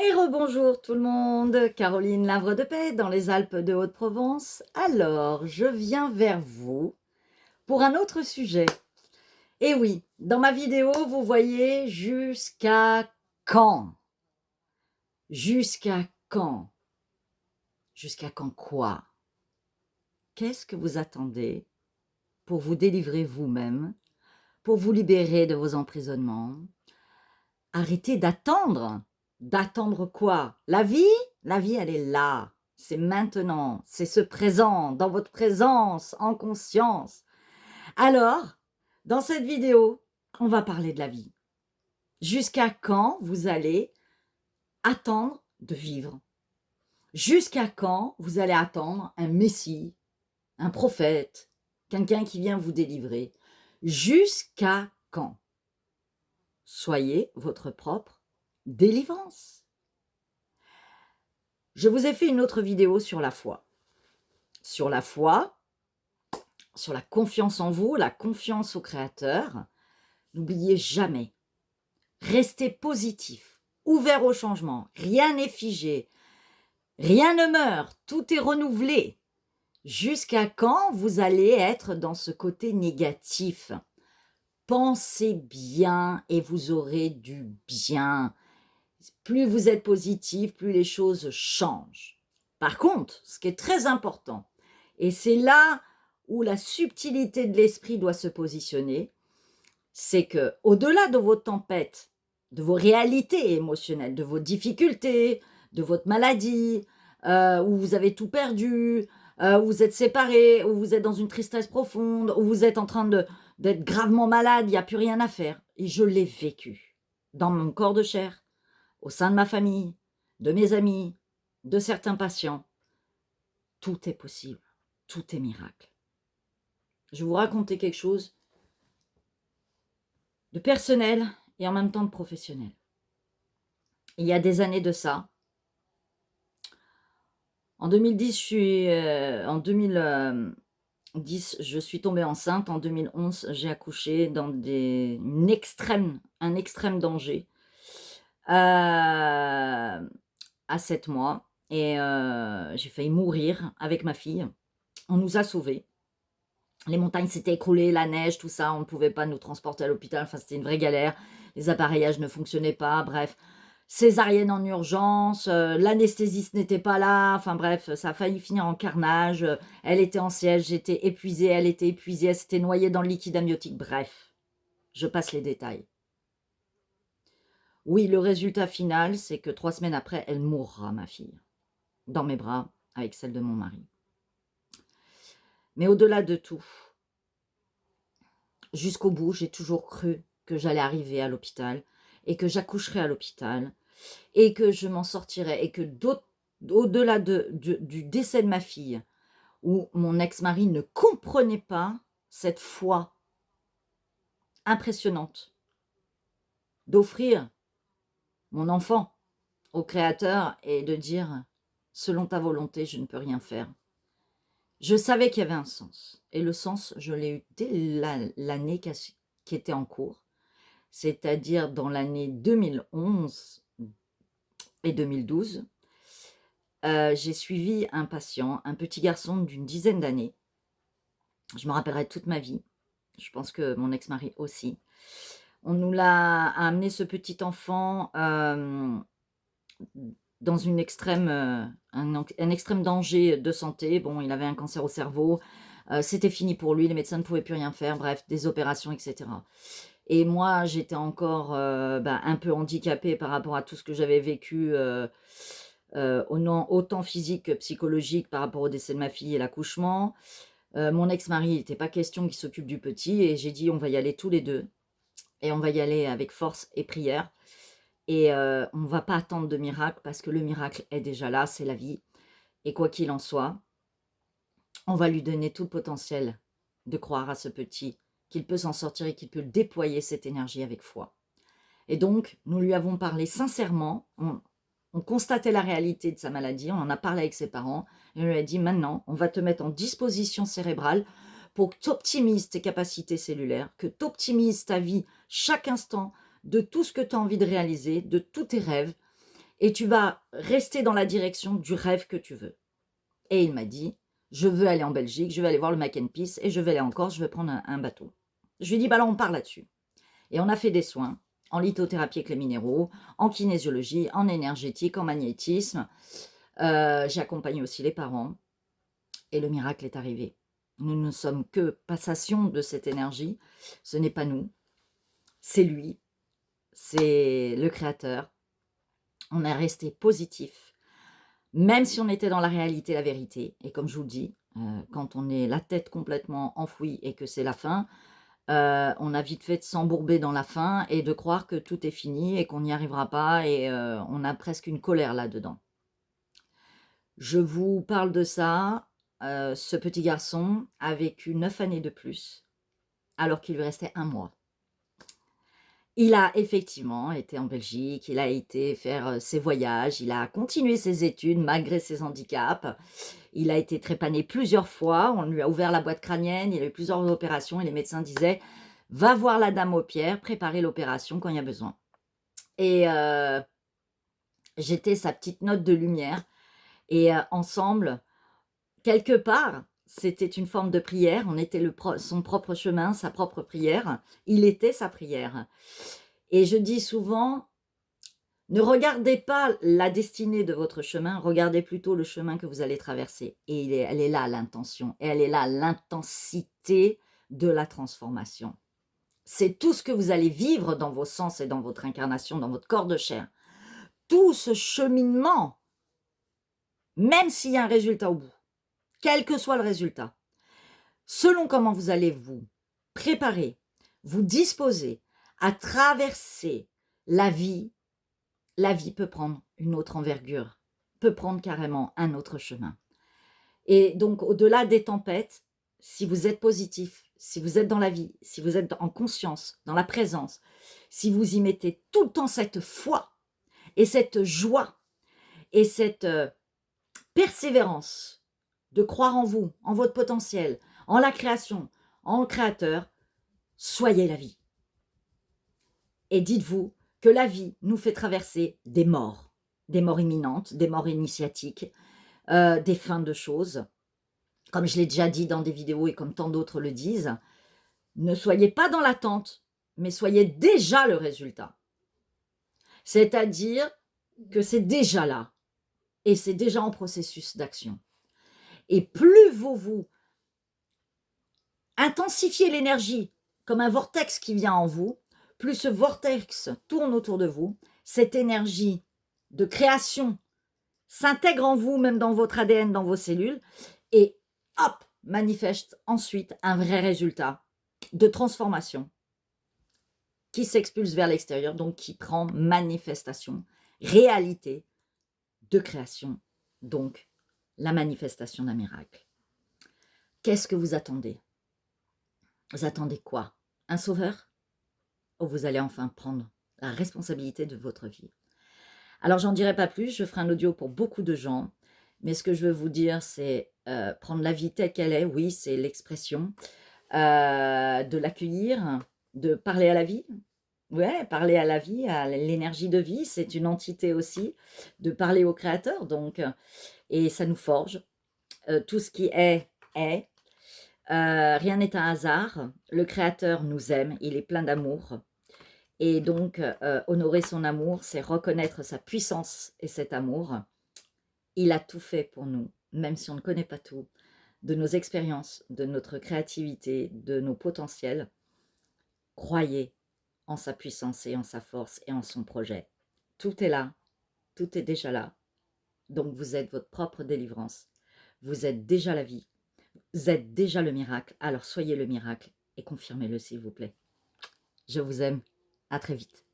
Et rebonjour tout le monde, Caroline Lavre de Paix dans les Alpes de Haute-Provence. Alors, je viens vers vous pour un autre sujet. Et oui, dans ma vidéo, vous voyez jusqu'à quand? Jusqu'à quand? Jusqu'à quand quoi? Qu'est-ce que vous attendez pour vous délivrer vous-même, pour vous libérer de vos emprisonnements? Arrêtez d'attendre. D'attendre quoi? La vie? La vie, elle est là. C'est maintenant. C'est ce présent, dans votre présence, en conscience. Alors, dans cette vidéo, on va parler de la vie. Jusqu'à quand vous allez attendre de vivre? Jusqu'à quand vous allez attendre un messie, un prophète, quelqu'un qui vient vous délivrer? Jusqu'à quand? Soyez votre propre délivrance. Je vous ai fait une autre vidéo sur la foi. Sur la foi, sur la confiance en vous, la confiance au Créateur. N'oubliez jamais, restez positif, ouvert au changement. Rien n'est figé, rien ne meurt, tout est renouvelé. Jusqu'à quand vous allez être dans ce côté négatif? Pensez bien et vous aurez du bien. Plus vous êtes positif, plus les choses changent. Par contre, ce qui est très important, et c'est là où la subtilité de l'esprit doit se positionner, c'est que au-delà de vos tempêtes, de vos réalités émotionnelles, de vos difficultés, de votre maladie, où vous avez tout perdu, où vous êtes séparés, où vous êtes dans une tristesse profonde, où vous êtes en train d'être gravement malade, il n'y a plus rien à faire. Et je l'ai vécu dans mon corps de chair, au sein de ma famille, de mes amis, de certains patients. Tout est possible, tout est miracle. Je vais vous raconter quelque chose de personnel et en même temps de professionnel. Il y a des années de ça, en 2010, je suis tombée enceinte. En 2011, j'ai accouché dans un extrême danger à 7 mois. Et j'ai failli mourir avec ma fille. On nous a sauvés. Les montagnes s'étaient écroulées, la neige, tout ça, on ne pouvait pas nous transporter à l'hôpital, enfin c'était une vraie galère. Les appareillages ne fonctionnaient pas, bref. Césarienne en urgence, l'anesthésiste n'était pas là, enfin bref, ça a failli finir en carnage. Elle était en siège, j'étais épuisée, elle était épuisée, elle s'était noyée dans le liquide amniotique, bref. Je passe les détails. Oui, le résultat final, c'est que 3 semaines après, elle mourra, ma fille, dans mes bras, avec celle de mon mari. Mais au-delà de tout, jusqu'au bout, j'ai toujours cru que j'allais arriver à l'hôpital et que j'accoucherais à l'hôpital et que je m'en sortirais et que au-delà du décès de ma fille, où mon ex-mari ne comprenait pas cette foi impressionnante d'offrir mon enfant au Créateur et de dire « selon ta volonté, je ne peux rien faire ». Je savais qu'il y avait un sens. Et le sens, je l'ai eu dès l'année qui était en cours, c'est-à-dire dans l'année 2011 et 2012. J'ai suivi un patient, un petit garçon d'une dizaine d'années. Je me rappellerai toute ma vie. Je pense que mon ex-mari aussi. On nous l'a amené, ce petit enfant, dans un extrême danger de santé. Bon, il avait un cancer au cerveau. C'était fini pour lui, les médecins ne pouvaient plus rien faire, bref, des opérations, etc. Et moi, j'étais encore un peu handicapée par rapport à tout ce que j'avais vécu, autant physique que psychologique, par rapport au décès de ma fille et l'accouchement. Mon ex-mari, il n'était pas question qu'il s'occupe du petit, et j'ai dit: «On va y aller tous les deux, et on va y aller avec force et prière, et on ne va pas attendre de miracle, parce que le miracle est déjà là, c'est la vie, et quoi qu'il en soit, on va lui donner tout le potentiel de croire à ce petit, qu'il peut s'en sortir et qu'il peut déployer cette énergie avec foi». Et donc, nous lui avons parlé sincèrement, on constatait la réalité de sa maladie, on en a parlé avec ses parents, et on lui a dit: maintenant, on va te mettre en disposition cérébrale pour que tu optimises tes capacités cellulaires, que tu optimises ta vie chaque instant, de tout ce que tu as envie de réaliser, de tous tes rêves, et tu vas rester dans la direction du rêve que tu veux. Et il m'a dit, je veux aller en Belgique, je vais aller voir le Mac and Peace et je vais aller en Corse, je vais prendre un bateau. Je lui ai dit, bah là, on part là-dessus. Et on a fait des soins en lithothérapie avec les minéraux, en kinésiologie, en énergétique, en magnétisme. J'ai accompagné aussi les parents et le miracle est arrivé. Nous ne sommes que passation de cette énergie. Ce n'est pas nous, c'est lui, c'est le créateur. On est resté positif, même si on était dans la réalité, la vérité. Et comme je vous le dis, quand on est la tête complètement enfouie et que c'est la fin, on a vite fait de s'embourber dans la fin et de croire que tout est fini et qu'on n'y arrivera pas et on a presque une colère là-dedans. Je vous parle de ça, ce petit garçon a vécu 9 années de plus, alors qu'il lui restait 1 mois. Il a effectivement été en Belgique, il a été faire ses voyages, il a continué ses études malgré ses handicaps. Il a été trépané plusieurs fois, on lui a ouvert la boîte crânienne, il a eu plusieurs opérations et les médecins disaient « Va voir la dame aux pierres, préparer l'opération quand il y a besoin ». Et j'étais sa petite note de lumière et ensemble, quelque part, c'était une forme de prière, on était son propre chemin, sa propre prière, il était sa prière. Et je dis souvent, ne regardez pas la destinée de votre chemin, regardez plutôt le chemin que vous allez traverser. Et elle est là l'intention, et elle est là l'intensité de la transformation. C'est tout ce que vous allez vivre dans vos sens et dans votre incarnation, dans votre corps de chair. Tout ce cheminement, même s'il y a un résultat au bout, quel que soit le résultat, selon comment vous allez vous préparer, vous disposer à traverser la vie peut prendre une autre envergure, peut prendre carrément un autre chemin. Et donc, au-delà des tempêtes, si vous êtes positif, si vous êtes dans la vie, si vous êtes en conscience, dans la présence, si vous y mettez tout le temps cette foi et cette joie et cette persévérance de croire en vous, en votre potentiel, en la création, en le créateur, soyez la vie. Et dites-vous que la vie nous fait traverser des morts imminentes, des morts initiatiques, des fins de choses. Comme je l'ai déjà dit dans des vidéos et comme tant d'autres le disent, ne soyez pas dans l'attente, mais soyez déjà le résultat. C'est-à-dire que c'est déjà là et c'est déjà en processus d'action. Et plus vous intensifiez l'énergie comme un vortex qui vient en vous, plus ce vortex tourne autour de vous, cette énergie de création s'intègre en vous, même dans votre ADN, dans vos cellules, et hop, manifeste ensuite un vrai résultat de transformation qui s'expulse vers l'extérieur, donc qui prend manifestation, réalité de création, donc la manifestation d'un miracle. Qu'est-ce que vous attendez? Vous attendez quoi? Un sauveur? Ou vous allez enfin prendre la responsabilité de votre vie? Alors, j'en dirai pas plus, je ferai un audio pour beaucoup de gens, mais ce que je veux vous dire, c'est prendre la vie telle qu'elle est, oui, c'est l'expression, de l'accueillir, de parler à la vie. Ouais, parler à la vie, à l'énergie de vie, c'est une entité aussi, de parler au créateur, donc, et ça nous forge. Tout ce qui est, est. Rien n'est un hasard. Le créateur nous aime, il est plein d'amour. Et donc, honorer son amour, c'est reconnaître sa puissance et cet amour. Il a tout fait pour nous, même si on ne connaît pas tout, de nos expériences, de notre créativité, de nos potentiels. Croyez en sa puissance et en sa force et en son projet. Tout est là, tout est déjà là. Donc vous êtes votre propre délivrance. Vous êtes déjà la vie. Vous êtes déjà le miracle. Alors soyez le miracle et confirmez-le s'il vous plaît. Je vous aime. À très vite.